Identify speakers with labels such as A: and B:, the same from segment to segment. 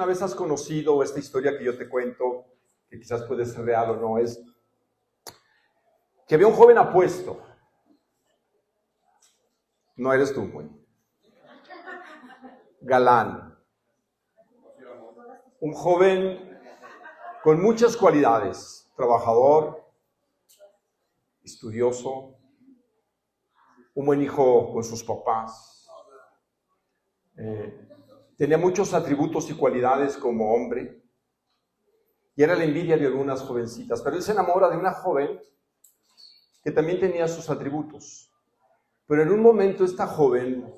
A: alguna vez has conocido esta historia que yo te cuento, que quizás puede ser real o no, es que había un joven apuesto. No eres tú, güey. Galán. Un joven con muchas cualidades. Trabajador, estudioso, un buen hijo con sus papás. Tenía muchos atributos y cualidades como hombre. Y era la envidia de algunas jovencitas. Pero él se enamora de una joven que también tenía sus atributos. Pero en un momento esta joven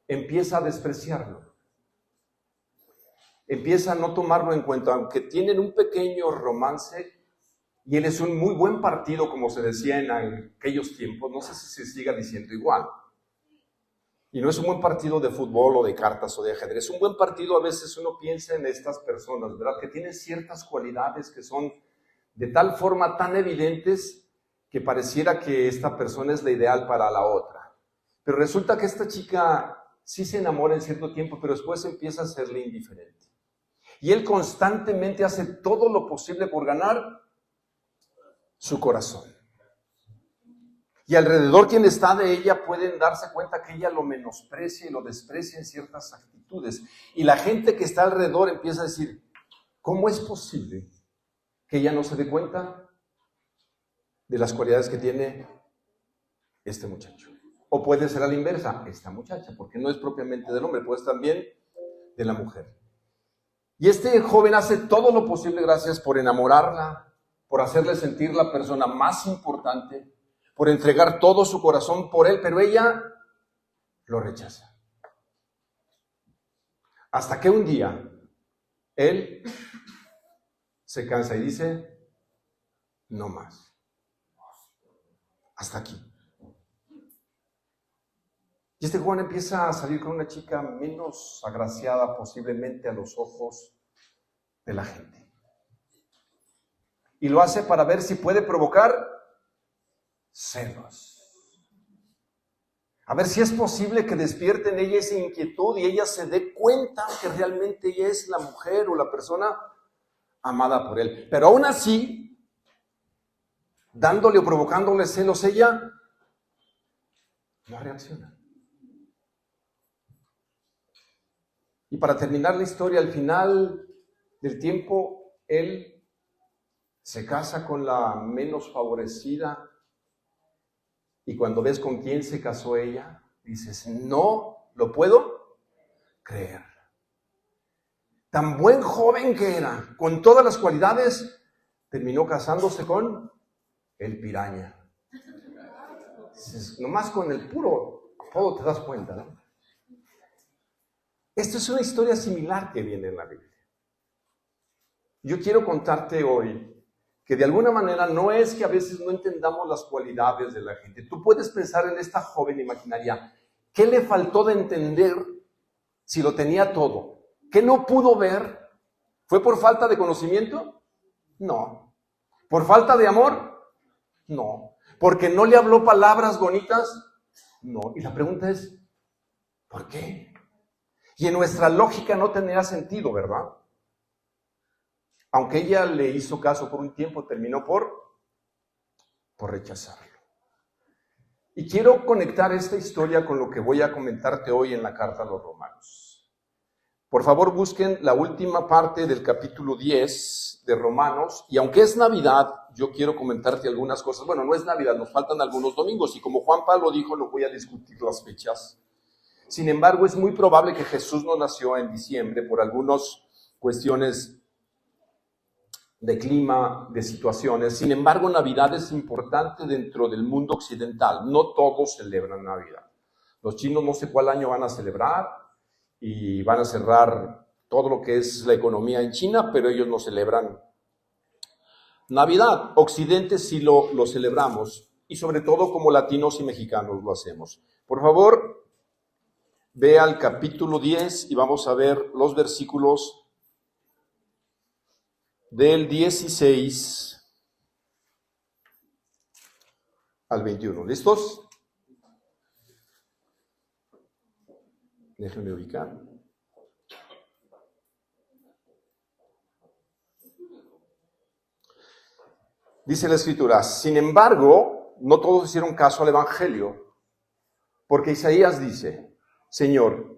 A: empieza a despreciarlo. Empieza a no tomarlo en cuenta, aunque tienen un pequeño romance, y él es un muy buen partido, como se decía en aquellos tiempos, no sé si se siga diciendo igual. Y no es un buen partido de fútbol o de cartas o de ajedrez, es un buen partido. A veces uno piensa en estas personas, ¿verdad? Que tienen ciertas cualidades que son de tal forma tan evidentes que pareciera que esta persona es la ideal para la otra. Pero resulta que esta chica sí se enamora en cierto tiempo, pero después empieza a serle indiferente. Y él constantemente hace todo lo posible por ganar su corazón. Y alrededor quien está de ella pueden darse cuenta que ella lo menosprecia y lo desprecia en ciertas actitudes. Y la gente que está alrededor empieza a decir, ¿cómo es posible que ella no se dé cuenta de las cualidades que tiene este muchacho? O puede ser a la inversa, esta muchacha, porque no es propiamente del hombre, pues también de la mujer. Y este joven hace todo lo posible, gracias, por enamorarla, por hacerle sentir la persona más importante, por entregar todo su corazón por él, pero ella lo rechaza. Hasta que un día él se cansa y dice, no más. Hasta aquí. Y este joven empieza a salir con una chica menos agraciada posiblemente a los ojos de la gente. Y lo hace para ver si puede provocar celos. A ver si es posible que despierte en ella esa inquietud y ella se dé cuenta que realmente ella es la mujer o la persona amada por él. Pero aún así, dándole o provocándole celos, ella no reacciona. Y para terminar la historia, al final del tiempo, él se casa con la menos favorecida. Y cuando ves con quién se casó ella, dices, no lo puedo creer. Tan buen joven que era, con todas las cualidades, terminó casándose con el piraña. Dices, nomás con el puro apodo te das cuenta, ¿no? Esta es una historia similar que viene en la Biblia. Yo quiero contarte hoy que de alguna manera no es que a veces no entendamos las cualidades de la gente. Tú puedes pensar en esta joven imaginaria, ¿qué le faltó de entender si lo tenía todo? ¿Qué no pudo ver? ¿Fue por falta de conocimiento? No. ¿Por falta de amor? No. ¿Porque no le habló palabras bonitas? No. Y la pregunta es, ¿por qué? Y en nuestra lógica no tendría sentido, ¿verdad? Aunque ella le hizo caso por un tiempo, terminó por rechazarlo. Y quiero conectar esta historia con lo que voy a comentarte hoy en la carta a los Romanos. Por favor, busquen la última parte del capítulo 10 de Romanos. Y aunque es Navidad, yo quiero comentarte algunas cosas. Bueno, no es Navidad, nos faltan algunos domingos. Y como Juan Pablo dijo, no voy a discutir las fechas. Sin embargo, es muy probable que Jesús no nació en diciembre por algunas cuestiones de clima, de situaciones. Sin embargo, Navidad es importante dentro del mundo occidental. No todos celebran Navidad. Los chinos no sé cuál año van a celebrar y van a cerrar todo lo que es la economía en China, pero ellos no celebran Navidad. Occidente sí lo celebramos y sobre todo como latinos y mexicanos lo hacemos. Por favor, ve al capítulo 10 y vamos a ver los versículos del 16 al 21. ¿Listos? Déjenme ubicar. Dice la Escritura, sin embargo, no todos hicieron caso al Evangelio, porque Isaías dice, Señor,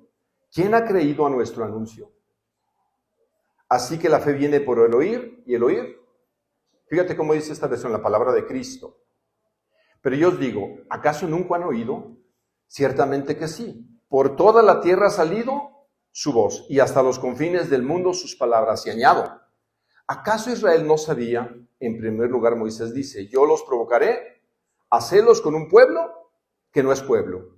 A: ¿quién ha creído a nuestro anuncio? Así que la fe viene por el oír, y el oír. Fíjate cómo dice esta versión, la palabra de Cristo. Pero yo os digo, ¿acaso nunca han oído? Ciertamente que sí. Por toda la tierra ha salido su voz, y hasta los confines del mundo sus palabras. Y añado, ¿acaso Israel no sabía? En primer lugar, Moisés dice, yo los provocaré a celos con un pueblo que no es pueblo.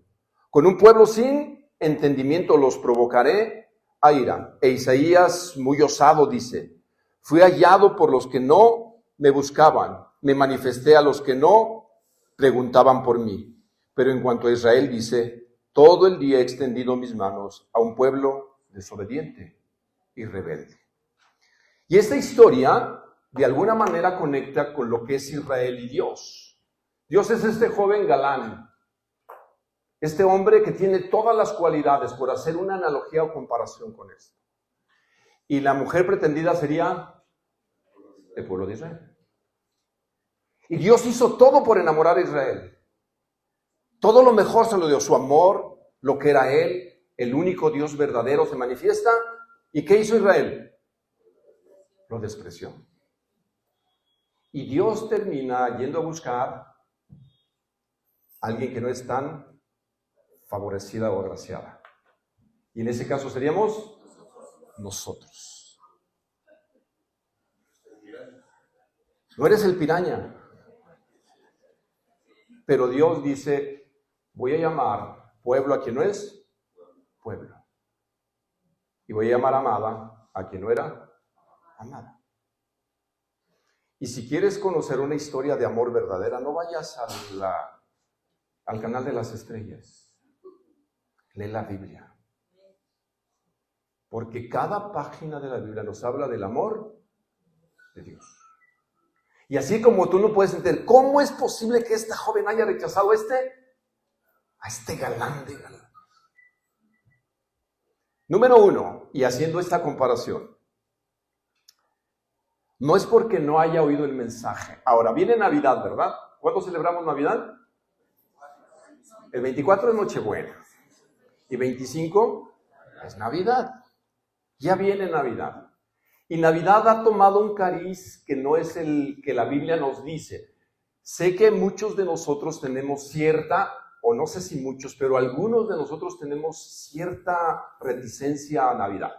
A: Con un pueblo sin entendimiento los provocaré a ira. E Isaías, muy osado, dice, fui hallado por los que no me buscaban, me manifesté a los que no preguntaban por mí. Pero en cuanto a Israel, dice, todo el día he extendido mis manos a un pueblo desobediente y rebelde. Y esta historia, de alguna manera, conecta con lo que es Israel y Dios. Dios es este joven galán, este hombre que tiene todas las cualidades, por hacer una analogía o comparación con esto. Y la mujer pretendida sería el pueblo de Israel. Y Dios hizo todo por enamorar a Israel. Todo lo mejor se lo dio, su amor, lo que era Él, el único Dios verdadero se manifiesta. ¿Y qué hizo Israel? Lo despreció. Y Dios termina yendo a buscar a alguien que no es tan favorecida o agraciada. Y en ese caso seríamos nosotros. No eres el piraña. Pero Dios dice, voy a llamar pueblo a quien no es pueblo. Y voy a llamar amada a quien no era amada. Y si quieres conocer una historia de amor verdadera, no vayas al canal de las estrellas. Lee la Biblia. Porque cada página de la Biblia nos habla del amor de Dios. Y así como tú no puedes entender, ¿cómo es posible que esta joven haya rechazado a este galán de galán? Número 1, y haciendo esta comparación, no es porque no haya oído el mensaje. Ahora, viene Navidad, ¿verdad? ¿Cuándo celebramos Navidad? El 24 es Nochebuena. Y 25 es Navidad. Ya viene Navidad. Y Navidad ha tomado un cariz que no es el que la Biblia nos dice. Sé que muchos de nosotros tenemos cierta, o no sé si muchos, pero algunos de nosotros tenemos cierta reticencia a Navidad.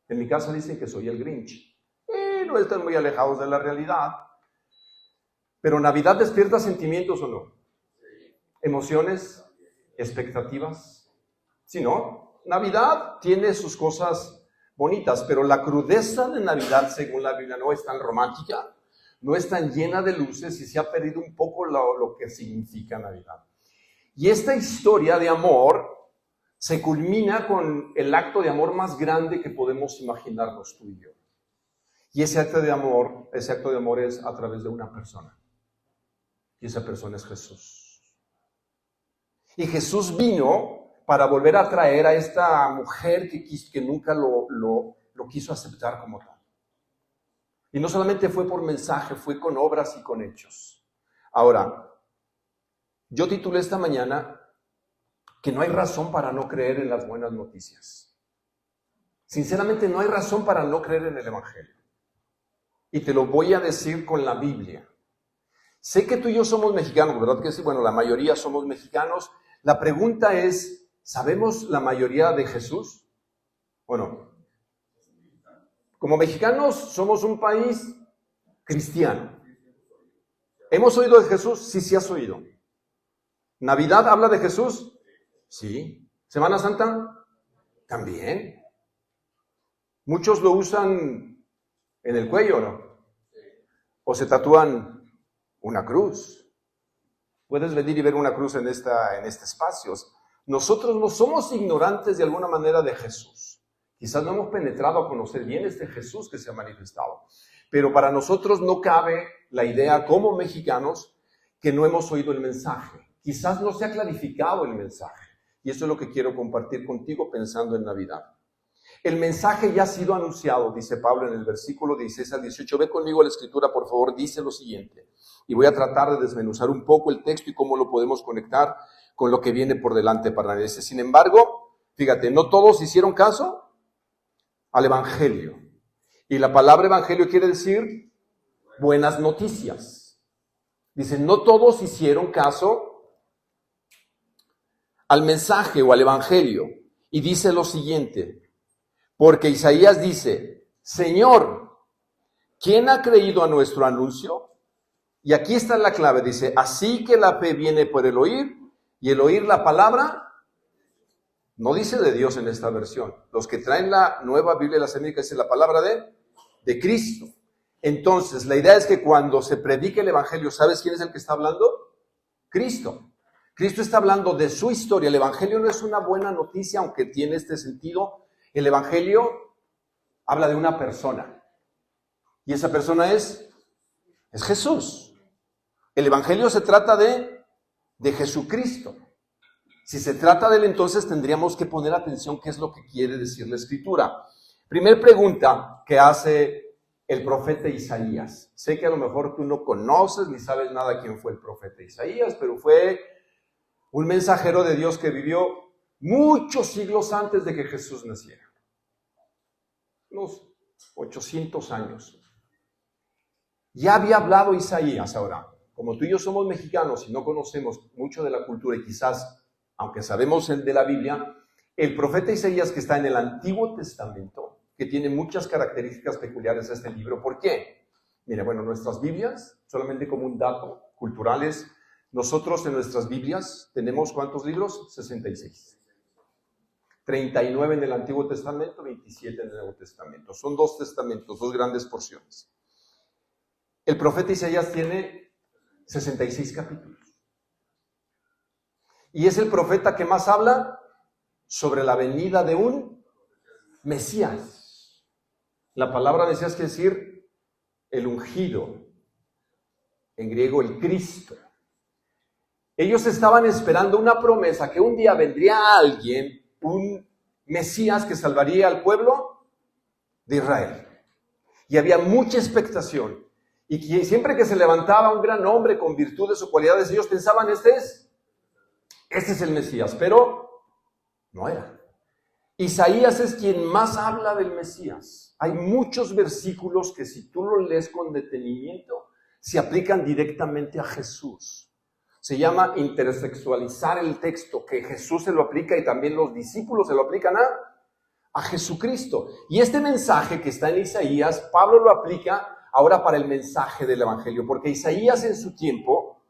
A: En mi casa dicen que soy el Grinch. No están muy alejados de la realidad. Pero Navidad despierta sentimientos o no. Emociones, expectativas. Si no, Navidad tiene sus cosas bonitas, pero la crudeza de Navidad, según la Biblia, no es tan romántica, no es tan llena de luces y se ha perdido un poco lo que significa Navidad. Y esta historia de amor se culmina con el acto de amor más grande que podemos imaginarnos tú y yo. Y ese acto de amor es a través de una persona. Y esa persona es Jesús. Y Jesús vino para volver a traer a esta mujer que nunca lo quiso aceptar como tal. Y no solamente fue por mensaje, fue con obras y con hechos. Ahora, yo titulé esta mañana que no hay razón para no creer en las buenas noticias. Sinceramente, no hay razón para no creer en el Evangelio. Y te lo voy a decir con la Biblia. Sé que tú y yo somos mexicanos, ¿verdad que sí? Bueno, la mayoría somos mexicanos. La pregunta es, ¿sabemos la mayoría de Jesús o no? Como mexicanos somos un país cristiano. ¿Hemos oído de Jesús? Sí has oído. ¿Navidad habla de Jesús? Sí. ¿Semana Santa? También. Muchos lo usan en el cuello, ¿no? O se tatúan una cruz. Puedes venir y ver una cruz en este espacio. Nosotros no somos ignorantes de alguna manera de Jesús. Quizás no hemos penetrado a conocer bien este Jesús que se ha manifestado. Pero para nosotros no cabe la idea como mexicanos que no hemos oído el mensaje. Quizás no se ha clarificado el mensaje. Y eso es lo que quiero compartir contigo pensando en Navidad. El mensaje ya ha sido anunciado, dice Pablo en el versículo 16 al 18. Ve conmigo a la escritura, por favor, dice lo siguiente. Y voy a tratar de desmenuzar un poco el texto y cómo lo podemos conectar con lo que viene por delante para nadie. Sin embargo, fíjate, no todos hicieron caso al evangelio. Y la palabra evangelio quiere decir buenas noticias. Dice, no todos hicieron caso al mensaje o al evangelio. Y dice lo siguiente, porque Isaías dice, Señor, ¿quién ha creído a nuestro anuncio? Y aquí está la clave, dice, así que la fe viene por el oír, y el oír la palabra, no dice de Dios en esta versión. Los que traen la nueva Biblia de las Américas dice la palabra de Cristo. Entonces, la idea es que cuando se predique el evangelio, ¿sabes quién es el que está hablando? Cristo. Cristo está hablando de su historia. El evangelio no es una buena noticia, aunque tiene este sentido. El evangelio habla de una persona. Y esa persona es Jesús. El evangelio se trata de Jesucristo. Si se trata de él, entonces tendríamos que poner atención qué es lo que quiere decir la Escritura. Primer pregunta que hace el profeta Isaías. Sé que a lo mejor tú no conoces ni sabes nada quién fue el profeta Isaías, pero fue un mensajero de Dios que vivió muchos siglos antes de que Jesús naciera. Unos 800 años. Ya había hablado Isaías ahora. Como tú y yo somos mexicanos y no conocemos mucho de la cultura y quizás, aunque sabemos el de la Biblia, el profeta Isaías que está en el Antiguo Testamento, que tiene muchas características peculiares a este libro. ¿Por qué? Mira, bueno, nuestras Biblias, solamente como un dato culturales, nosotros en nuestras Biblias tenemos ¿cuántos libros? 66. 39 en el Antiguo Testamento, 27 en el Nuevo Testamento. Son 2 testamentos, 2 grandes porciones. El profeta Isaías tiene 66 capítulos. Y es el profeta que más habla sobre la venida de un Mesías. La palabra Mesías quiere decir el ungido, en griego el Cristo. Ellos estaban esperando una promesa que un día vendría alguien, un Mesías que salvaría al pueblo de Israel. Y había mucha expectación. Y siempre que se levantaba un gran hombre con virtudes o cualidades, ellos pensaban, este es el Mesías, pero no era. Isaías es quien más habla del Mesías. Hay muchos versículos que si tú los lees con detenimiento, se aplican directamente a Jesús. Se llama intersexualizar el texto, que Jesús se lo aplica y también los discípulos se lo aplican a Jesucristo. Y este mensaje que está en Isaías, Pablo lo aplica ahora para el mensaje del Evangelio, porque Isaías en su tiempo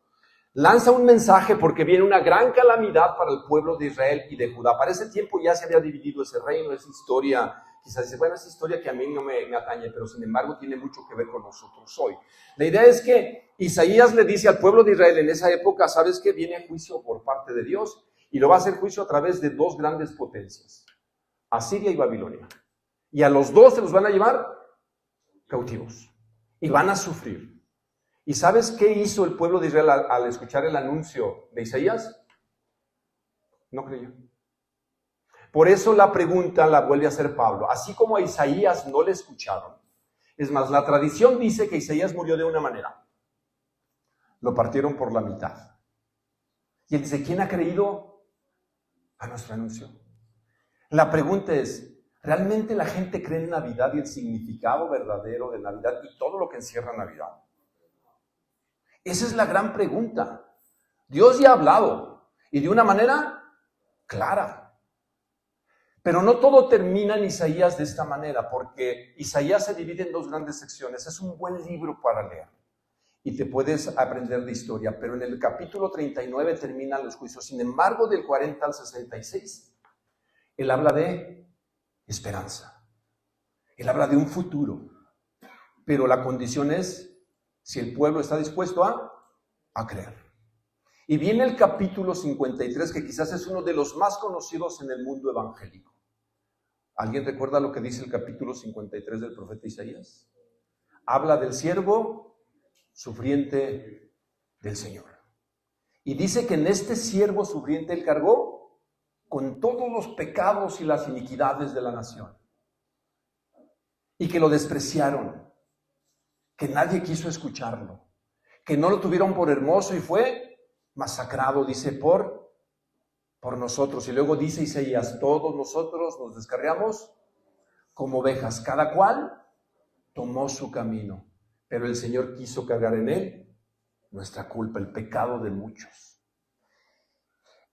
A: lanza un mensaje porque viene una gran calamidad para el pueblo de Israel y de Judá. Para ese tiempo ya se había dividido ese reino, esa historia. Quizás dice, bueno, esa historia que a mí no me atañe, pero sin embargo tiene mucho que ver con nosotros hoy. La idea es que Isaías le dice al pueblo de Israel en esa época, ¿sabes qué? Viene juicio por parte de Dios y lo va a hacer juicio a través de 2 grandes potencias, Asiria y Babilonia. Y a los 2 se los van a llevar cautivos y van a sufrir. ¿Y sabes qué hizo el pueblo de Israel al escuchar el anuncio de Isaías? No creyó. Por eso la pregunta la vuelve a hacer Pablo. Así como a Isaías no le escucharon. Es más, la tradición dice que Isaías murió de una manera. Lo partieron por la mitad. Y él dice, ¿quién ha creído a nuestro anuncio? La pregunta es, ¿realmente la gente cree en Navidad y el significado verdadero de Navidad y todo lo que encierra Navidad? Esa es la gran pregunta. Dios ya ha hablado y de una manera clara. Pero no todo termina en Isaías de esta manera, porque Isaías se divide en 2 grandes secciones. Es un buen libro para leer y te puedes aprender de historia, pero en el capítulo 39 terminan los juicios. Sin embargo, del 40 al 66, él habla de esperanza. Él habla de un futuro, pero la condición es si el pueblo está dispuesto a creer. Y viene el capítulo 53, que quizás es uno de los más conocidos en el mundo evangélico. ¿Alguien recuerda lo que dice el capítulo 53 del profeta Isaías? Habla del siervo sufriente del Señor. Y dice que en este siervo sufriente él cargó con todos los pecados y las iniquidades de la nación. y que lo despreciaron, que nadie quiso escucharlo, que no lo tuvieron por hermoso y fue masacrado, dice, por nosotros. Y luego dice Isaías, todos nosotros nos descarriamos como ovejas, cada cual tomó su camino, pero el Señor quiso cargar en él nuestra culpa, el pecado de muchos.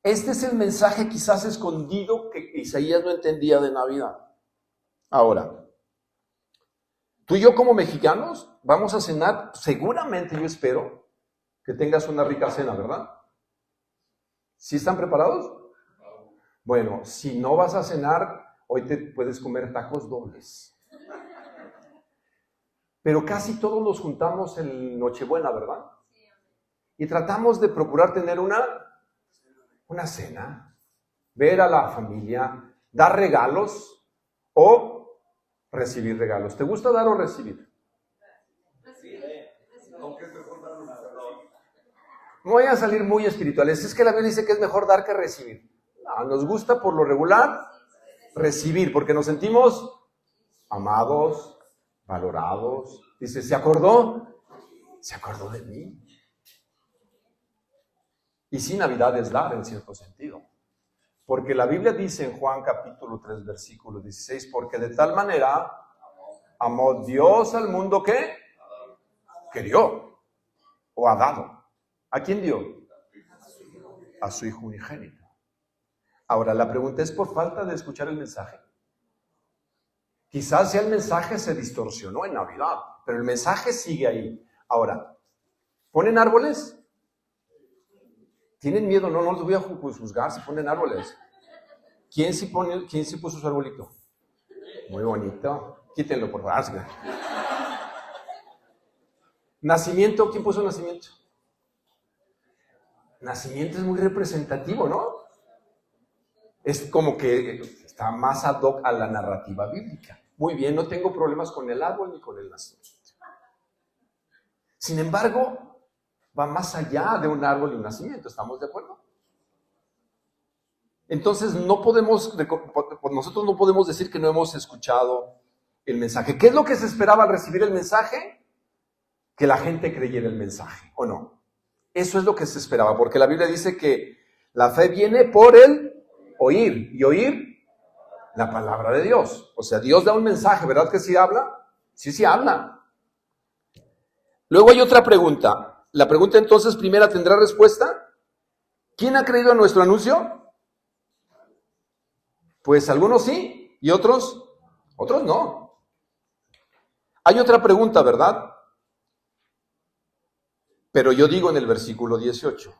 A: Este es el mensaje quizás escondido que Isaías no entendía de Navidad. Ahora, tú y yo como mexicanos vamos a cenar, seguramente yo espero que tengas una rica cena, ¿verdad? ¿Sí están preparados? Bueno, si no vas a cenar, hoy te puedes comer tacos dobles. Pero casi todos nos juntamos en Nochebuena, ¿verdad? Y tratamos de procurar tener una cena, ver a la familia, dar regalos o recibir regalos. ¿Te gusta dar o recibir? No voy a salir muy espirituales. Es que la Biblia dice que es mejor dar que recibir. No, nos gusta por lo regular recibir, porque nos sentimos amados, valorados. Dice, ¿se acordó? Se acordó de mí. Y sí, Navidad es dar en cierto sentido. Porque la Biblia dice en Juan capítulo 3, versículo 16, porque de tal manera amó Dios al mundo que dio o ha dado. ¿A quién dio? A su Hijo unigénito. Ahora, la pregunta es por falta de escuchar el mensaje. Quizás ya el mensaje se distorsionó en Navidad, pero el mensaje sigue ahí. Ahora, ¿ponen árboles? ¿Tienen miedo? No los voy a juzgar si ponen árboles. ¿Quién sí puso su arbolito? Muy bonito. Quítenlo, por favor. Nacimiento, ¿quién puso nacimiento? Nacimiento es muy representativo, ¿no? Es como que está más ad hoc a la narrativa bíblica. Muy bien, no tengo problemas con el árbol ni con el nacimiento. Sin embargo, va más allá de un árbol y un nacimiento, ¿estamos de acuerdo? Entonces, nosotros no podemos decir que no hemos escuchado el mensaje. ¿Qué es lo que se esperaba al recibir el mensaje? Que la gente creyera el mensaje, ¿o no? Eso es lo que se esperaba, porque la Biblia dice que la fe viene por el oír, y oír la palabra de Dios. O sea, Dios da un mensaje, ¿verdad que sí habla? Sí habla. Luego hay otra pregunta. La pregunta entonces primera tendrá respuesta. ¿Quién ha creído en nuestro anuncio? Pues algunos sí y otros no. Hay otra pregunta, ¿verdad? Pero yo digo en el versículo 18,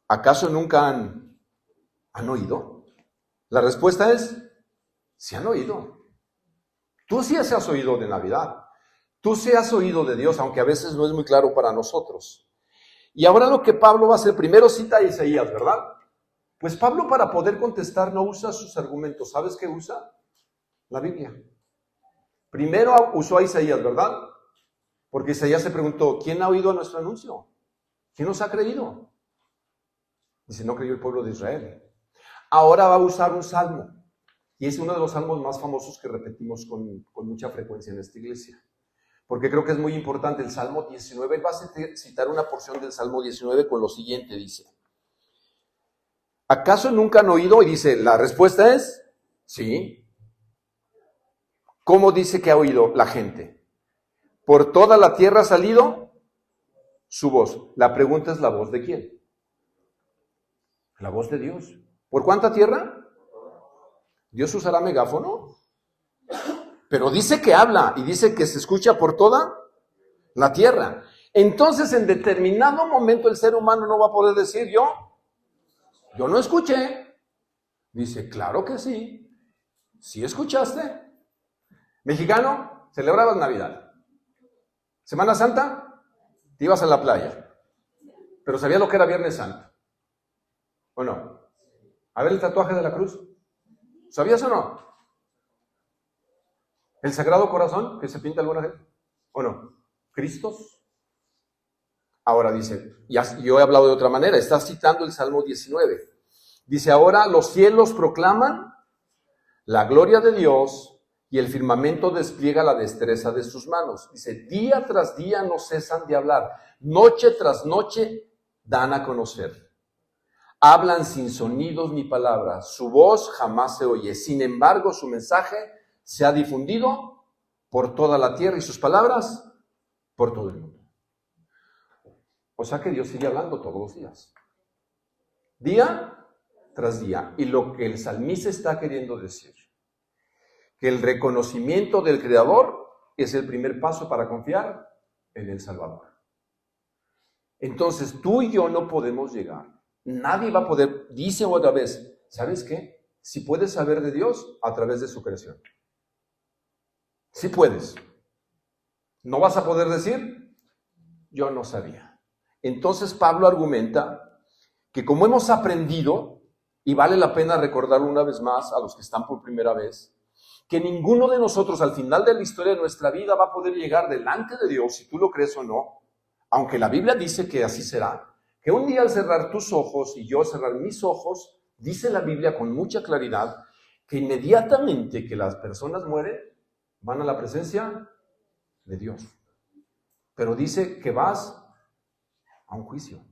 A: ¿acaso nunca han oído? La respuesta es, sí han oído. Tú sí has oído de Navidad. Tú sí has oído de Dios, aunque a veces no es muy claro para nosotros. Y ahora lo que Pablo va a hacer, primero cita a Isaías, ¿verdad? Pues Pablo para poder contestar no usa sus argumentos. ¿Sabes qué usa? La Biblia. Primero usó a Isaías, ¿verdad? Porque Isaías se preguntó, ¿quién ha oído nuestro anuncio? ¿Quién nos ha creído? Dice, no creyó el pueblo de Israel. Ahora va a usar un salmo. Y es uno de los salmos más famosos que repetimos con mucha frecuencia en esta iglesia. Porque creo que es muy importante el Salmo 19. Él va a citar una porción del Salmo 19 con lo siguiente, dice. ¿Acaso nunca han oído? Y dice, la respuesta es, sí. ¿Cómo dice que ha oído la gente? Por toda la tierra ha salido su voz. La pregunta es, ¿la voz de quién? La voz de Dios. ¿Por cuánta tierra? ¿Dios usará megáfono? Pero dice que habla y dice que se escucha por toda la tierra. Entonces, en determinado momento el ser humano no va a poder decir, yo no escuché. Dice, claro que sí. ¿Sí escuchaste? Mexicano, celebrabas Navidad. Semana Santa, te ibas a la playa. Pero sabías lo que era Viernes Santo. ¿O no? A ver el tatuaje de la cruz. ¿Sabías o no? ¿El Sagrado Corazón que se pinta alguna vez? ¿O no? ¿Cristos? Ahora dice, yo he hablado de otra manera, está citando el Salmo 19. Dice, ahora los cielos proclaman la gloria de Dios y y el firmamento despliega la destreza de sus manos. Dice, día tras día no cesan de hablar, noche tras noche dan a conocer. Hablan sin sonidos ni palabras, su voz jamás se oye. Sin embargo, su mensaje se ha difundido por toda la tierra y sus palabras por todo el mundo. O sea que Dios sigue hablando todos los días. Día tras día. Y lo que el salmista está queriendo decir, que el reconocimiento del Creador es el primer paso para confiar en el Salvador. Entonces, tú y yo no podemos llegar. Nadie va a poder, dice otra vez, ¿sabes qué? Si puedes saber de Dios a través de su creación. Sí puedes. No vas a poder decir, yo no sabía. Entonces Pablo argumenta que como hemos aprendido, y vale la pena recordarlo una vez más a los que están por primera vez, que ninguno de nosotros al final de la historia de nuestra vida va a poder llegar delante de Dios, si tú lo crees o no, aunque la Biblia dice que así será, que un día al cerrar tus ojos y yo al cerrar mis ojos, dice la Biblia con mucha claridad, que inmediatamente que las personas mueren, van a la presencia de Dios. Pero dice que vas a un juicio.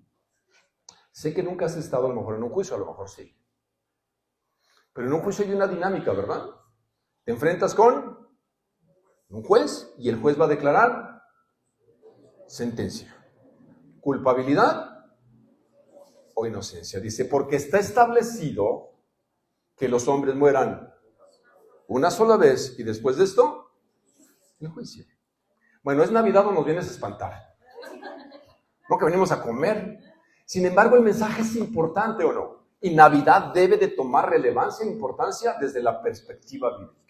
A: Sé que nunca has estado a lo mejor en un juicio, a lo mejor sí. Pero en un juicio hay una dinámica, ¿verdad? Te enfrentas con un juez y el juez va a declarar sentencia. Culpabilidad o inocencia. Dice, porque está establecido que los hombres mueran una sola vez y después de esto, el juicio. Bueno, es Navidad o nos vienes a espantar. No que venimos a comer. Sin embargo, el mensaje es importante o no. Y Navidad debe de tomar relevancia e importancia desde la perspectiva bíblica.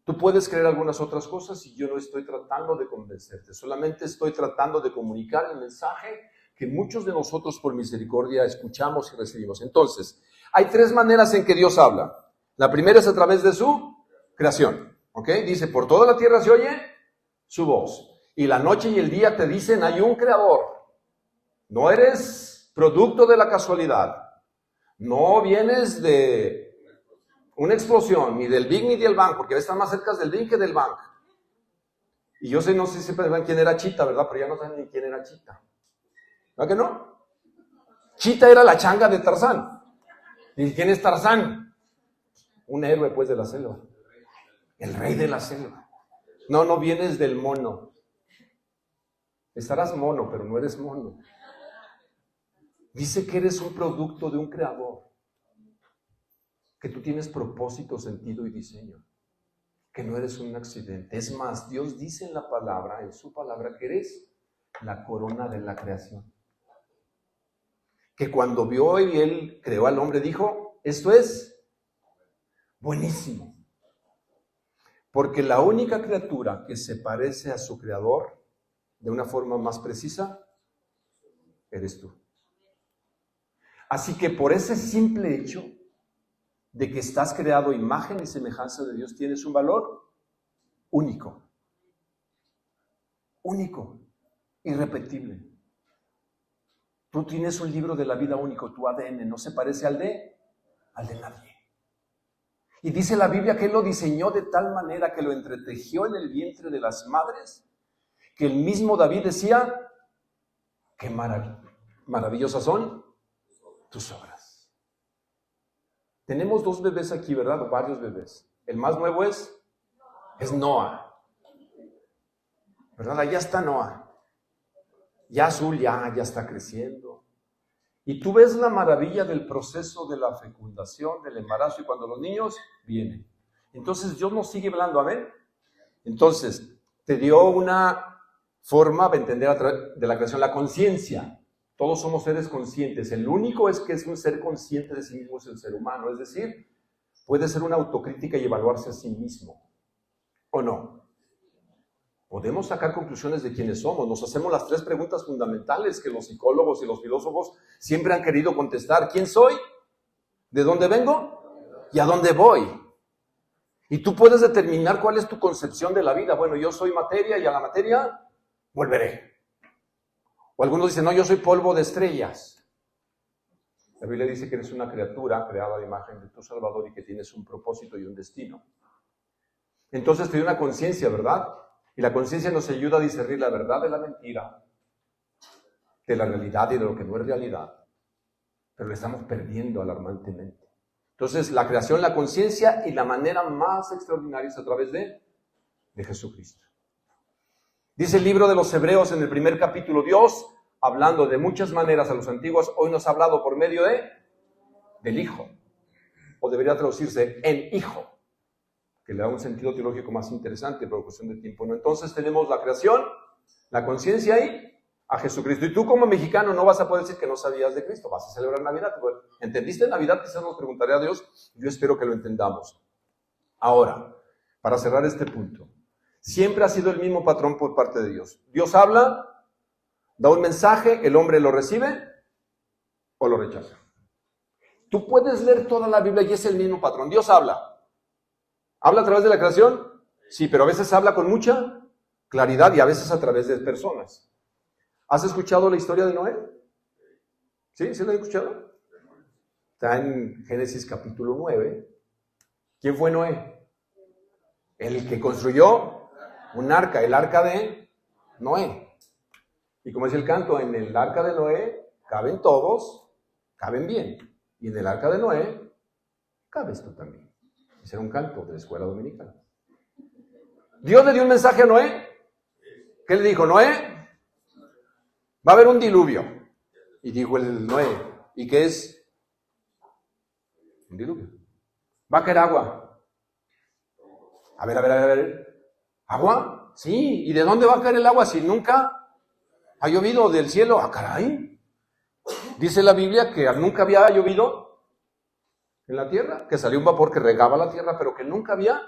A: Tú puedes creer algunas otras cosas y yo no estoy tratando de convencerte. Solamente estoy tratando de comunicar el mensaje que muchos de nosotros por misericordia escuchamos y recibimos. Entonces, hay tres maneras en que Dios habla. La primera es a través de su creación. ¿Ok? Dice, por toda la tierra se oye su voz. Y la noche y el día te dicen, hay un creador. No eres producto de la casualidad. No vienes de una explosión, ni del Big ni del Bang, porque a veces están más cerca del Big que del Bang. Y yo no sé si siempre saben quién era Chita, ¿verdad? Pero ya no saben ni quién era Chita. ¿Verdad que no? Chita era la changa de Tarzán. ¿Y quién es Tarzán? Un héroe, pues, de la selva. El rey de la selva. No vienes del mono. Estarás mono, pero no eres mono. Dice que eres un producto de un creador. Que tú tienes propósito, sentido y diseño. Que no eres un accidente. Es más, Dios dice en la palabra, en su palabra, que eres la corona de la creación. Que cuando vio y Él creó al hombre, dijo, esto es buenísimo. Porque la única criatura que se parece a su creador de una forma más precisa, eres tú. Así que por ese simple hecho de que estás creado a imagen y semejanza de Dios, tienes un valor único. Único, irrepetible. Tú tienes un libro de la vida único, tu ADN no se parece al de nadie. Y dice la Biblia que Él lo diseñó de tal manera que lo entretejió en el vientre de las madres, que el mismo David decía, qué maravillosas son tus obras. Tenemos 2 bebés aquí, ¿verdad? O varios bebés. El más nuevo es Noah. ¿Verdad? Allá está Noah. Ya Azul ya está creciendo. Y tú ves la maravilla del proceso de la fecundación, del embarazo, y cuando los niños vienen. Entonces Dios nos sigue hablando, ¿amén? Entonces, te dio una forma de entender a través de la creación, la conciencia. Todos somos seres conscientes. El único es que es un ser consciente de sí mismo, es el ser humano. Es decir, puede ser una autocrítica y evaluarse a sí mismo. ¿O no? Podemos sacar conclusiones de quiénes somos. Nos hacemos las 3 preguntas fundamentales que los psicólogos y los filósofos siempre han querido contestar. ¿Quién soy? ¿De dónde vengo? ¿Y a dónde voy? Y tú puedes determinar cuál es tu concepción de la vida. Bueno, yo soy materia y a la materia volveré. O algunos dicen, no, yo soy polvo de estrellas. La Biblia dice que eres una criatura creada a imagen de tu Salvador y que tienes un propósito y un destino. Entonces te dio una conciencia, ¿verdad? Y la conciencia nos ayuda a discernir la verdad de la mentira, de la realidad y de lo que no es realidad. Pero lo estamos perdiendo alarmantemente. Entonces, la creación, la conciencia y la manera más extraordinaria es a través de Jesucristo. Dice el libro de los Hebreos en el primer capítulo, Dios, hablando de muchas maneras a los antiguos, hoy nos ha hablado por medio del Hijo. O debería traducirse en Hijo, que le da un sentido teológico más interesante por cuestión de tiempo, ¿no? Entonces tenemos la creación, la conciencia y a Jesucristo. Y tú como mexicano no vas a poder decir que no sabías de Cristo, vas a celebrar Navidad. ¿Entendiste Navidad? Quizás nos preguntaré a Dios, yo espero que lo entendamos. Ahora, para cerrar este punto, siempre ha sido el mismo patrón por parte de Dios. Dios habla, da un mensaje, el hombre lo recibe o lo rechaza. Tú puedes leer toda la Biblia y es el mismo patrón. Dios habla. ¿Habla a través de la creación? Sí, pero a veces habla con mucha claridad y a veces a través de personas. ¿Has escuchado la historia de Noé? ¿Sí? ¿Sí la has escuchado? Está en Génesis capítulo 9. ¿Quién fue Noé? El que construyó un arca, el arca de Noé. Y como es el canto, en el arca de Noé caben todos, caben bien. Y en el arca de Noé cabes tú también. Ese era un canto de la escuela dominical. Dios le dio un mensaje a Noé. ¿Qué le dijo? Noé, va a haber un diluvio. Y dijo el Noé, ¿y qué es? Un diluvio. Va a caer agua. A ver. ¿Agua? Sí. ¿Y de dónde va a caer el agua si nunca ha llovido del cielo? ¡Ah, caray! Dice la Biblia que nunca había llovido en la tierra, que salió un vapor que regaba la tierra, pero que nunca había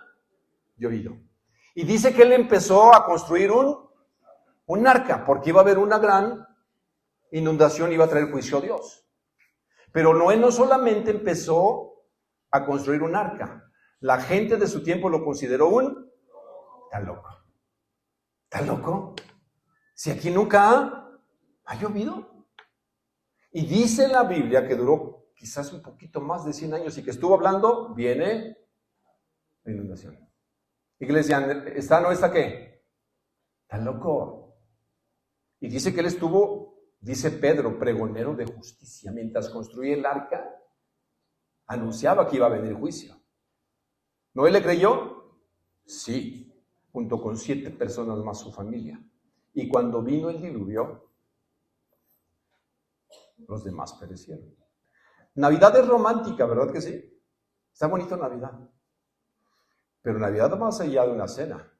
A: llovido. Y dice que él empezó a construir un arca, porque iba a haber una gran inundación, iba a traer juicio a Dios. Pero Noé no solamente empezó a construir un arca, la gente de su tiempo lo consideró ¿Está loco? ¿Está loco? Si aquí nunca ha llovido. Y dice la Biblia que duró quizás un poquito más de 100 años y que estuvo hablando, viene la inundación. Y que le decían, ¿no está qué? ¿Está loco? Y dice que él estuvo, dice Pedro, pregonero de justicia. Mientras construía el arca, anunciaba que iba a venir juicio. ¿Noé le creyó? Sí, junto con 7 personas más su familia. Y cuando vino el diluvio, los demás perecieron. Navidad es romántica, ¿verdad que sí? Está bonito Navidad. Pero Navidad va más allá de una cena.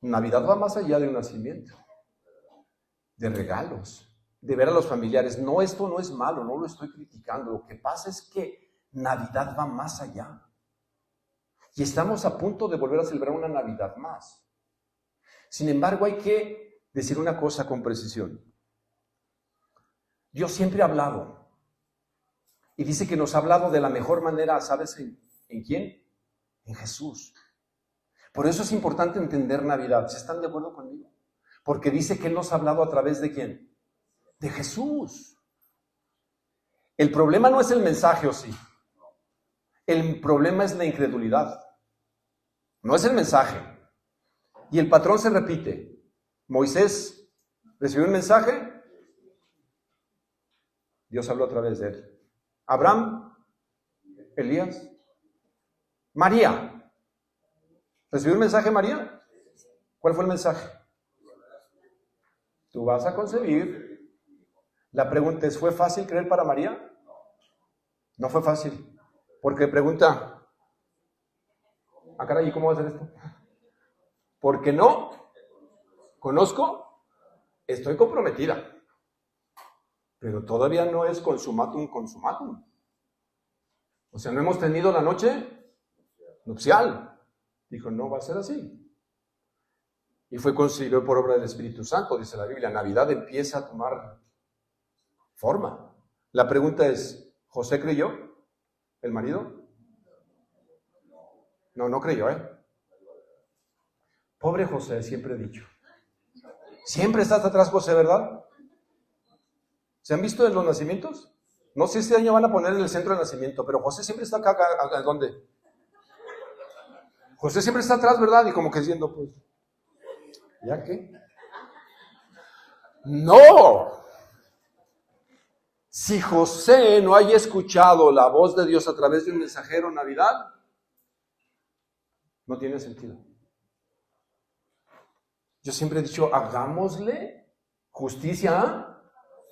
A: Navidad va más allá de un nacimiento, de regalos, de ver a los familiares. No, esto no es malo, no lo estoy criticando. Lo que pasa es que Navidad va más allá. Y estamos a punto de volver a celebrar una Navidad más. Sin embargo, hay que decir una cosa con precisión. Dios siempre ha hablado. Y dice que nos ha hablado de la mejor manera, ¿sabes en quién? En Jesús. Por eso es importante entender Navidad. ¿Se están de acuerdo conmigo? Porque dice que Él nos ha hablado a través de ¿quién? De Jesús. El problema no es el mensaje, ¿o sí? El problema es la incredulidad. No es el mensaje. Y el patrón se repite. Moisés recibió un mensaje. Dios habló a través de él. Abraham, Elías, María. ¿Recibió un mensaje María? ¿Cuál fue el mensaje? Tú vas a concebir. La pregunta es, ¿fue fácil creer para María? No fue fácil. Porque pregunta, caray, ¿cómo va a ser esto? Porque no conozco, estoy comprometida. Pero todavía no es consumatum. O sea, no hemos tenido la noche nupcial. Dijo, no va a ser así. Y fue concebido por obra del Espíritu Santo, dice la Biblia. Navidad empieza a tomar forma. La pregunta es, ¿José creyó? ¿El marido? No creyó, Pobre José, siempre he dicho. Siempre estás atrás, José, ¿verdad? ¿Se han visto en los nacimientos? No sé si este año van a poner en el centro de nacimiento, pero José siempre está acá ¿dónde? José siempre está atrás, ¿verdad? Y como que diciendo, pues, ¿ya qué? No. Si José no haya escuchado la voz de Dios a través de un mensajero en Navidad, no tiene sentido. Yo siempre he dicho, hagámosle justicia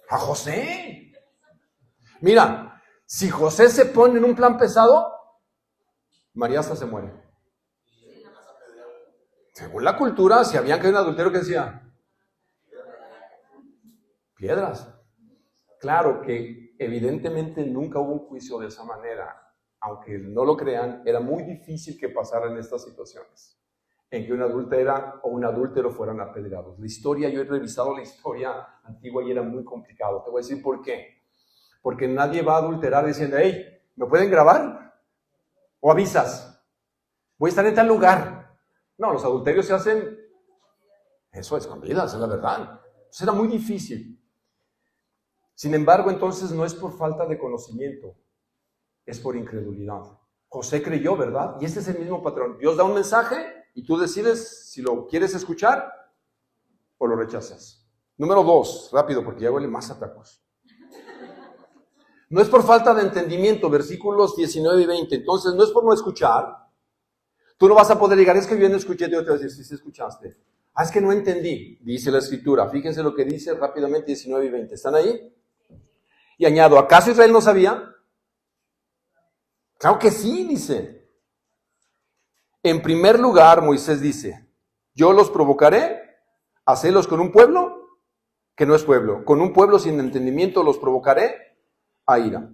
A: a José. Mira, si José se pone en un plan pesado, María hasta se muere. Según la cultura, si habían caído un adulterio, ¿qué decía? Piedras. Claro que evidentemente nunca hubo un juicio de esa manera. Aunque no lo crean, era muy difícil que pasaran estas situaciones en que una adúltera o un adúltero fueran apedreados. La historia, yo he revisado la historia antigua y era muy complicado. Te voy a decir por qué. Porque nadie va a adulterar diciendo, hey, ¿me pueden grabar? O avisas, voy a estar en tal lugar. No, los adulterios se hacen, eso, escondidas, es la verdad. Entonces era muy difícil. Sin embargo, entonces no es por falta de conocimiento, es por incredulidad. José creyó, ¿verdad? Y este es el mismo patrón. Dios da un mensaje y tú decides si lo quieres escuchar o lo rechazas. Número 2, rápido, porque ya huele más a tacos. No es por falta de entendimiento, versículos 19 y 20. Entonces, no es por no escuchar. Tú no vas a poder llegar, es que yo no escuché, Dios te va a decir, sí escuchaste. Es que no entendí, dice la Escritura. Fíjense lo que dice rápidamente 19 y 20. ¿Están ahí? Y añado, ¿acaso Israel no sabía? Claro que sí, dice. En primer lugar, Moisés dice, yo los provocaré a celos con un pueblo que no es pueblo. Con un pueblo sin entendimiento los provocaré a ira.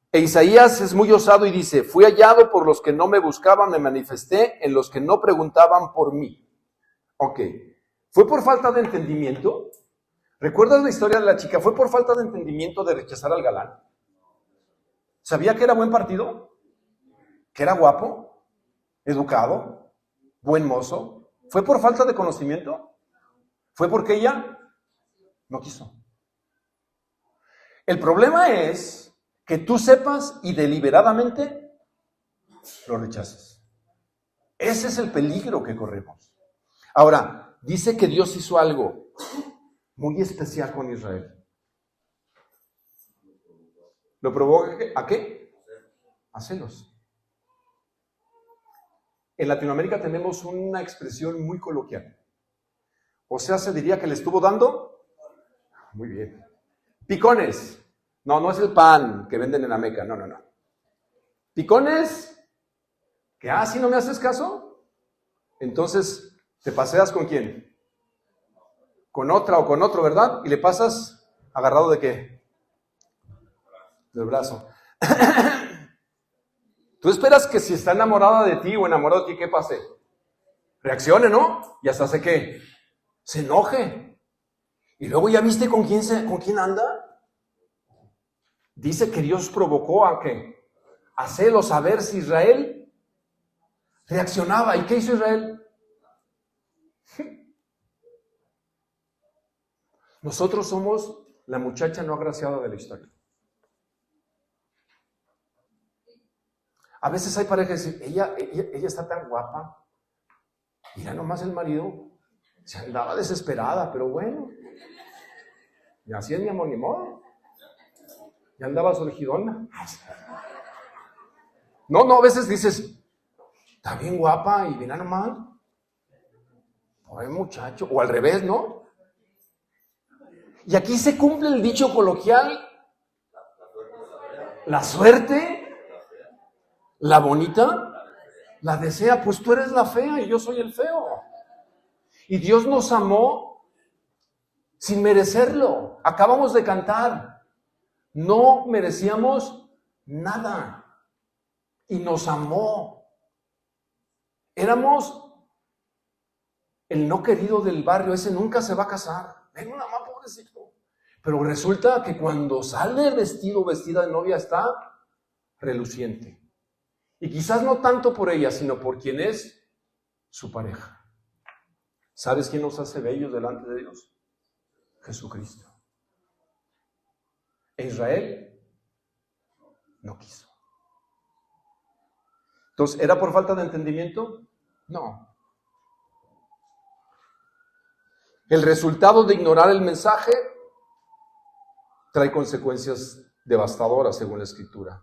A: E Isaías es muy osado y dice, fui hallado por los que no me buscaban, me manifesté en los que no preguntaban por mí. Ok, ¿fue por falta de entendimiento? ¿Recuerdas la historia de la chica? ¿Fue por falta de entendimiento de rechazar al galán? ¿Sabía que era buen partido? ¿Que era guapo? ¿Educado? ¿Buen mozo? ¿Fue por falta de conocimiento? ¿Fue porque ella no quiso? El problema es que tú sepas y deliberadamente lo rechaces. Ese es el peligro que corremos. Ahora, dice que Dios hizo algo muy especial con Israel. ¿Lo provocó a qué? A celos. En Latinoamérica tenemos una expresión muy coloquial. O sea, se diría que le estuvo dando. Muy bien. Picones. No, no es el pan que venden en la Meca. No. Picones. Que, si no me haces caso. Entonces, ¿te paseas con quién? Con otra o con otro, ¿verdad? Y le pasas agarrado ¿de qué? Del brazo. Tú esperas que si está enamorada de ti o enamorado de ti, ¿qué pase? Reaccione, ¿no? Y hasta hace que se enoje. Y luego ya viste con quién anda. Dice que Dios provocó a ¿qué? A celos, a ver si Israel reaccionaba. ¿Y qué hizo Israel? Nosotros somos la muchacha no agraciada de la historia. A veces hay parejas que dicen, ella está tan guapa. Mira nomás el marido. Se andaba desesperada, pero bueno. Y así es mi amor, ni modo. Ya andaba surgidona. No, a veces dices, está bien guapa y mira nomás. Ay, muchacho. O al revés, ¿no? Y aquí se cumple el dicho coloquial. La suerte, la bonita, la desea. Pues tú eres la fea y yo soy el feo. Y Dios nos amó sin merecerlo. Acabamos de cantar. No merecíamos nada. Y nos amó. Éramos el no querido del barrio. Ese nunca se va a casar. Ven una más, pobrecito. Pero resulta que cuando sale vestido o vestida de novia está reluciente. Y quizás no tanto por ella, sino por quien es su pareja. ¿Sabes quién nos hace bellos delante de Dios? Jesucristo. E Israel no quiso. Entonces, ¿era por falta de entendimiento? No. El resultado de ignorar el mensaje trae consecuencias devastadoras según la Escritura.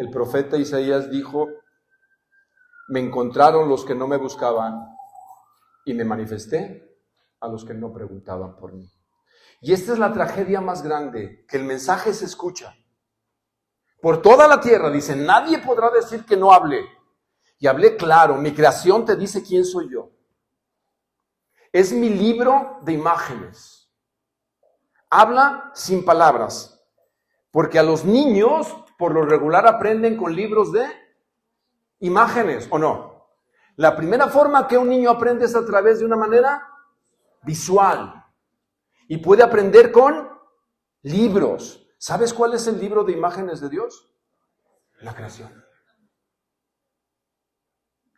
A: El profeta Isaías dijo: me encontraron los que no me buscaban y me manifesté a los que no preguntaban por mí. Y esta es la tragedia más grande, que el mensaje se escucha por toda la tierra. Dice, nadie podrá decir que no hable. Y hablé claro, mi creación te dice quién soy yo. Es mi libro de imágenes. Habla sin palabras, porque a los niños por lo regular aprenden con libros de imágenes, ¿o no? La primera forma que un niño aprende es a través de una manera visual. Y puede aprender con libros. ¿Sabes cuál es el libro de imágenes de Dios? La creación.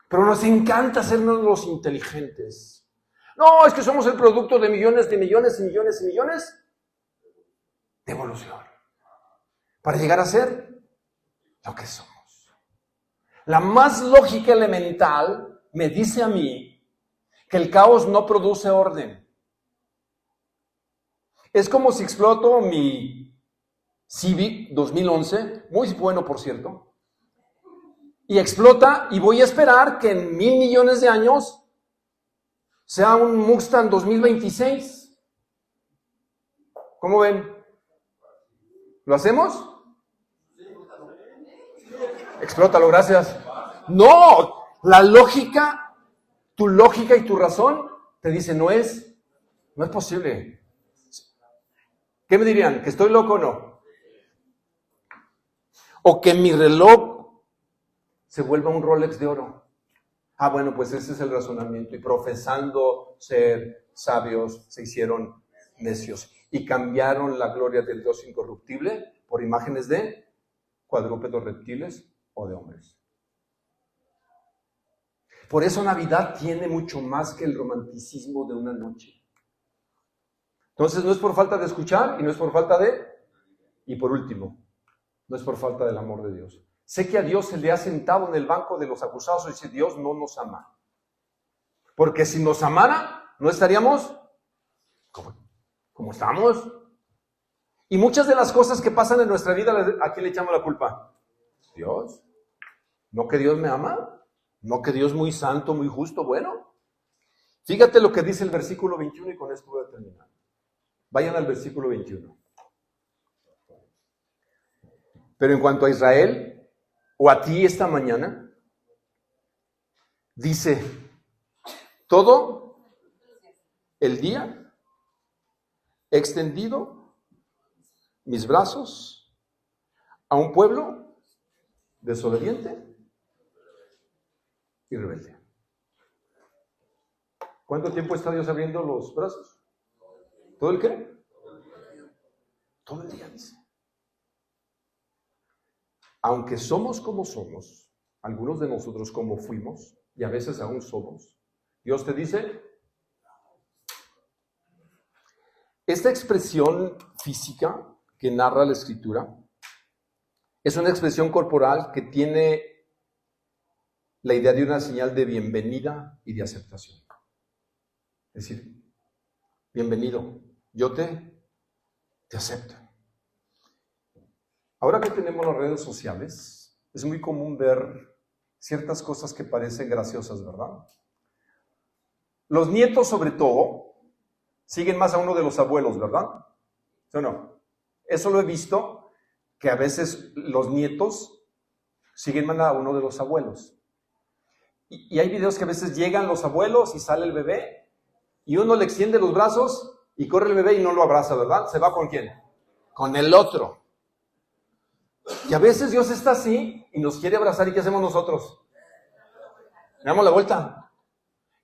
A: Pero nos encanta hacernos los inteligentes. No, es que somos el producto de millones de millones y millones y millones de evolución. Para llegar a ser lo que somos. La más lógica elemental me dice a mí que el caos no produce orden. Es como si exploto mi Civic 2011, muy bueno por cierto, y explota y voy a esperar que en 1,000 millones de años sea un Mustang 2026. ¿Cómo ven? ¿Lo hacemos? Explótalo, gracias. No, la lógica, tu lógica y tu razón te dice no es posible. ¿Qué me dirían? ¿Que estoy loco o no? O que mi reloj se vuelva un Rolex de oro. Ah, bueno, pues ese es el razonamiento. Y profesando ser sabios, se hicieron necios. Y cambiaron la gloria del Dios incorruptible por imágenes de cuadrúpedos, reptiles o de hombres. Por eso Navidad tiene mucho más que el romanticismo de una noche. Entonces no es por falta de escuchar y no es por falta de... Y por último, no es por falta del amor de Dios. Sé que a Dios se le ha sentado en el banco de los acusados y dice, Dios no nos ama. Porque si nos amara, no estaríamos como estamos. Y muchas de las cosas que pasan en nuestra vida, ¿a quién le echamos la culpa? Dios. ¿No que Dios me ama? ¿No que Dios es muy santo, muy justo? Bueno, fíjate lo que dice el versículo 21 y con esto voy a terminar. Vayan al versículo 21. Pero en cuanto a Israel, o a ti esta mañana, dice, todo el día he extendido mis brazos a un pueblo desobediente y rebelde. ¿Cuánto tiempo está Dios abriendo los brazos? ¿Todo el qué? Todo el día, dice. Aunque somos como somos, algunos de nosotros como fuimos, y a veces aún somos, Dios te dice, esta expresión física que narra la Escritura es una expresión corporal que tiene la idea de una señal de bienvenida y de aceptación. Es decir, bienvenido, yo te acepto. Ahora que tenemos las redes sociales, es muy común ver ciertas cosas que parecen graciosas, ¿verdad? Los nietos, sobre todo, siguen más a uno de los abuelos, ¿verdad? ¿Sí o no? Eso lo he visto, que a veces los nietos siguen más a uno de los abuelos. Y hay videos que a veces llegan los abuelos y sale el bebé, y uno le extiende los brazos y corre el bebé y no lo abraza, ¿verdad? ¿Se va con quién? Con el otro. Y a veces Dios está así y nos quiere abrazar, ¿y qué hacemos nosotros? Le damos la vuelta.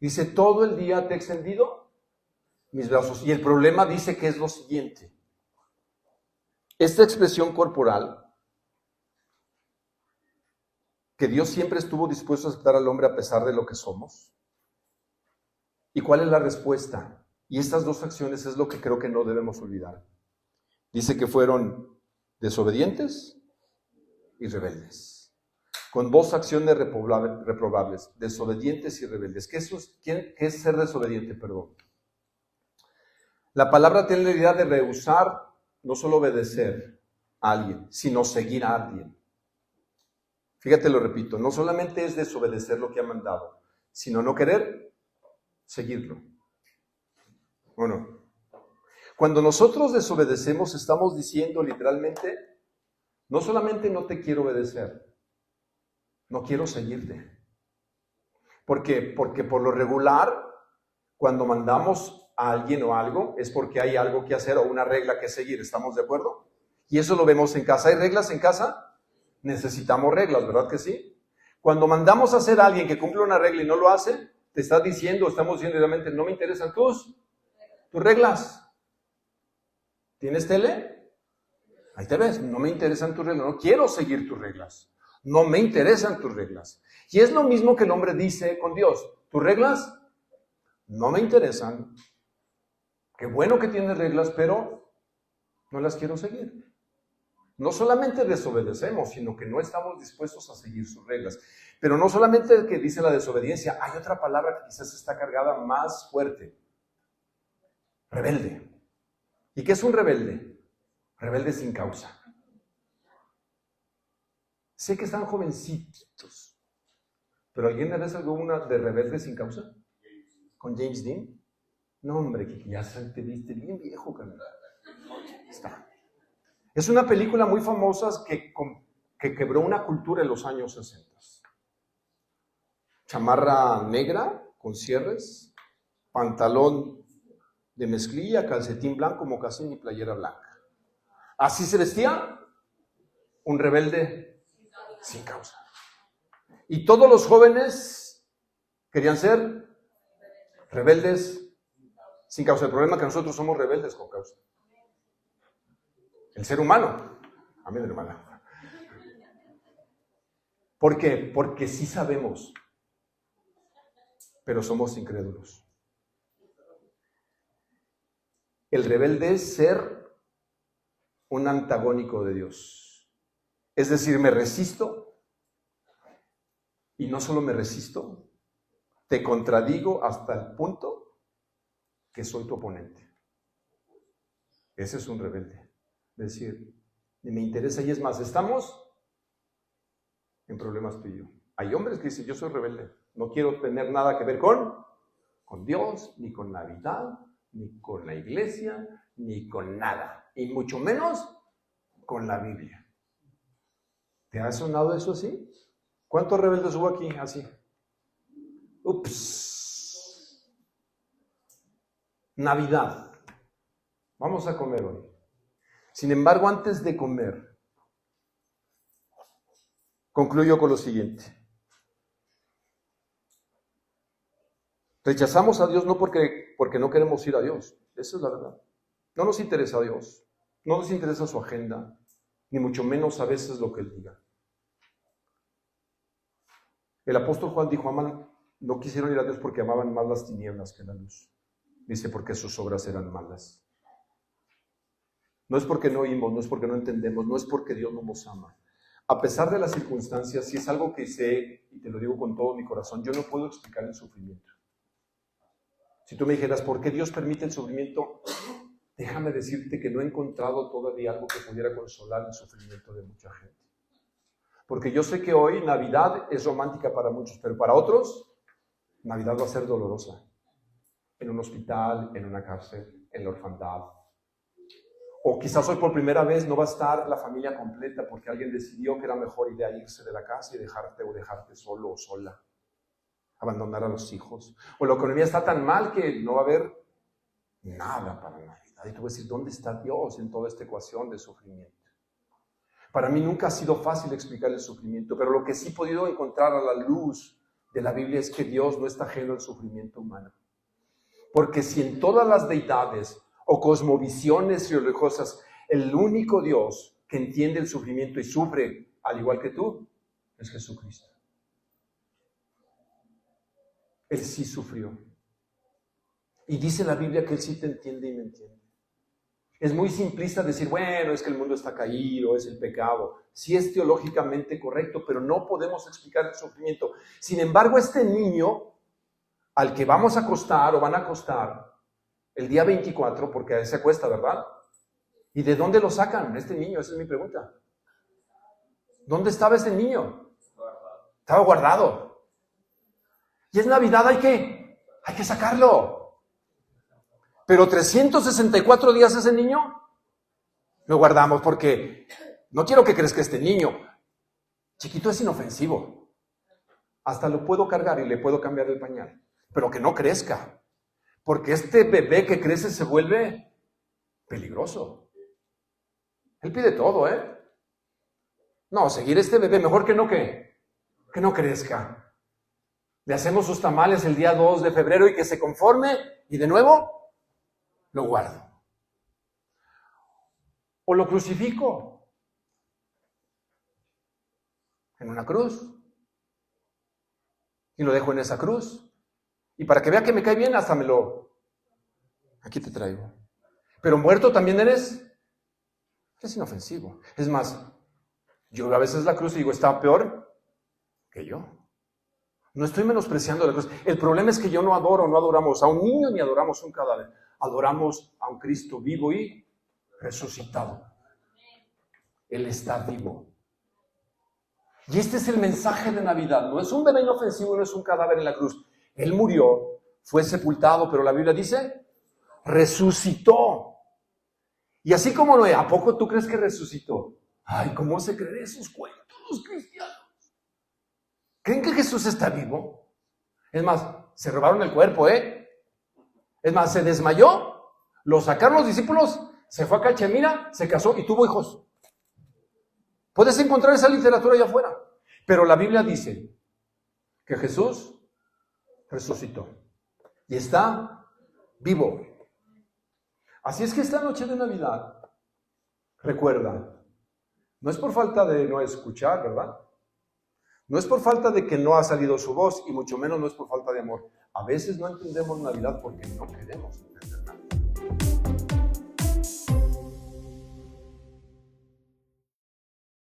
A: Dice, todo el día te he extendido mis brazos. Y el problema dice que es lo siguiente. Esta expresión corporal, que Dios siempre estuvo dispuesto a aceptar al hombre a pesar de lo que somos. ¿Y cuál es la respuesta? Y estas dos acciones es lo que creo que no debemos olvidar. Dice que fueron desobedientes y rebeldes. con dos acciones reprobables, desobedientes y rebeldes. ¿Qué es ser desobediente? Perdón. La palabra tiene la idea de rehusar, no solo obedecer a alguien, sino seguir a alguien. Fíjate, lo repito, no solamente es desobedecer lo que ha mandado, sino no querer seguirlo. Bueno, cuando nosotros desobedecemos, estamos diciendo literalmente, no solamente no te quiero obedecer, no quiero seguirte. ¿Por qué? Porque por lo regular, cuando mandamos a alguien o algo, es porque hay algo que hacer o una regla que seguir. ¿Estamos de acuerdo? Y eso lo vemos en casa. ¿Hay reglas en casa? Necesitamos reglas, ¿verdad que sí? Cuando mandamos a hacer a alguien que cumple una regla y no lo hace, te estás diciendo, estamos diciendo realmente, no me interesan tus reglas. ¿Tienes tele? Ahí te ves, no me interesan tus reglas, no quiero seguir tus reglas. No me interesan tus reglas. Y es lo mismo que el hombre dice con Dios. Tus reglas no me interesan. Qué bueno que tienes reglas, pero no las quiero seguir. No solamente desobedecemos, sino que no estamos dispuestos a seguir sus reglas. Pero no solamente que dice la desobediencia, hay otra palabra que quizás está cargada más fuerte. Rebelde. ¿Y qué es un rebelde? Rebelde sin causa. Sé que están jovencitos, pero ¿alguien vez alguna de Rebelde sin causa? ¿Con James Dean? No, hombre, que ya te viste bien viejo, carnal. Está. Es una película muy famosa que quebró una cultura en los años 60. Chamarra negra con cierres, pantalón de mezclilla, calcetín blanco, mocasín y playera blanca. Así se vestía un rebelde sin causa. Y todos los jóvenes querían ser rebeldes sin causa. El problema es que nosotros somos rebeldes con causa. El ser humano. Amén, hermana. ¿Por qué? Porque sí sabemos, pero somos incrédulos. El rebelde es ser un antagónico de Dios. Es decir, me resisto, y no solo me resisto, te contradigo hasta el punto que soy tu oponente. Ese es un rebelde. Es decir, me interesa, y es más, estamos en problemas tú y yo. Hay hombres que dicen, yo soy rebelde, no quiero tener nada que ver con Dios, ni con Navidad, ni con la iglesia, ni con nada, y mucho menos con la Biblia. ¿Te ha sonado eso así? ¿Cuántos rebeldes hubo aquí así? Ups. Navidad. Vamos a comer hoy. Sin embargo, antes de comer, concluyo con lo siguiente. Rechazamos a Dios no porque no queremos ir a Dios. Esa es la verdad. No nos interesa a Dios. No nos interesa su agenda, ni mucho menos a veces lo que Él diga. El apóstol Juan dijo, no quisieron ir a Dios porque amaban más las tinieblas que la luz. Dice, porque sus obras eran malas. No es porque no oímos, no es porque no entendemos, no es porque Dios no nos ama. A pesar de las circunstancias, si es algo que sé, y te lo digo con todo mi corazón, yo no puedo explicar el sufrimiento. Si tú me dijeras, ¿por qué Dios permite el sufrimiento? Déjame decirte que no he encontrado todavía algo que pudiera consolar el sufrimiento de mucha gente. Porque yo sé que hoy Navidad es romántica para muchos, pero para otros, Navidad va a ser dolorosa. En un hospital, en una cárcel, en la orfandad. O quizás hoy por primera vez no va a estar la familia completa porque alguien decidió que era mejor idea irse de la casa y dejarte solo o sola. Abandonar a los hijos. O la economía está tan mal que no va a haber nada para Navidad. Y tú vas a decir, ¿dónde está Dios en toda esta ecuación de sufrimiento? Para mí nunca ha sido fácil explicar el sufrimiento, pero lo que sí he podido encontrar a la luz de la Biblia es que Dios no está ajeno al sufrimiento humano. Porque si en todas las deidades o cosmovisiones religiosas, el único Dios que entiende el sufrimiento y sufre al igual que tú, es Jesucristo. Él sí sufrió. Y dice la Biblia que Él sí te entiende y me entiende. Es muy simplista decir, bueno, es que el mundo está caído, es el pecado. Sí es teológicamente correcto, pero no podemos explicar el sufrimiento. Sin embargo, este niño al que vamos a acostar o van a acostar el día 24, porque se acuesta, ¿verdad? ¿Y de dónde lo sacan este niño? Esa es mi pregunta. ¿Dónde estaba ese niño? Estaba guardado. Y es Navidad, hay que sacarlo. Pero 364 días ese niño lo guardamos porque no quiero que crezca este niño. Chiquito es inofensivo. Hasta lo puedo cargar y le puedo cambiar el pañal. Pero que no crezca. Porque este bebé que crece se vuelve peligroso. Él pide todo, ¿eh? No, seguir este bebé, mejor que no crezca. Le hacemos sus tamales el día 2 de febrero y que se conforme y de nuevo lo guardo. O lo crucifico en una cruz y lo dejo en esa cruz. Y para que vea que me cae bien, hasta aquí te traigo. Pero muerto también eres inofensivo. Es más, yo a veces la cruz y digo, está peor que yo. No estoy menospreciando la cruz. El problema es que yo no adoramos a un niño ni adoramos a un cadáver. Adoramos a un Cristo vivo y resucitado. Él está vivo. Y este es el mensaje de Navidad. No es un bebé inofensivo, no es un cadáver en la cruz. Él murió, fue sepultado, pero la Biblia dice, resucitó. Y así como Noé, ¿a poco tú crees que resucitó? Ay, ¿cómo se creen esos cuentos los cristianos? ¿Creen que Jesús está vivo? Es más, se robaron el cuerpo, ¿eh? Es más, se desmayó, lo sacaron los discípulos, se fue a Cachemira, se casó y tuvo hijos. Puedes encontrar esa literatura allá afuera. Pero la Biblia dice que Jesús resucitó y está vivo. Así es que esta noche de Navidad, recuerda, no es por falta de no escuchar, ¿verdad? No es por falta de que no ha salido su voz y mucho menos no es por falta de amor. A veces no entendemos Navidad porque no queremos entender.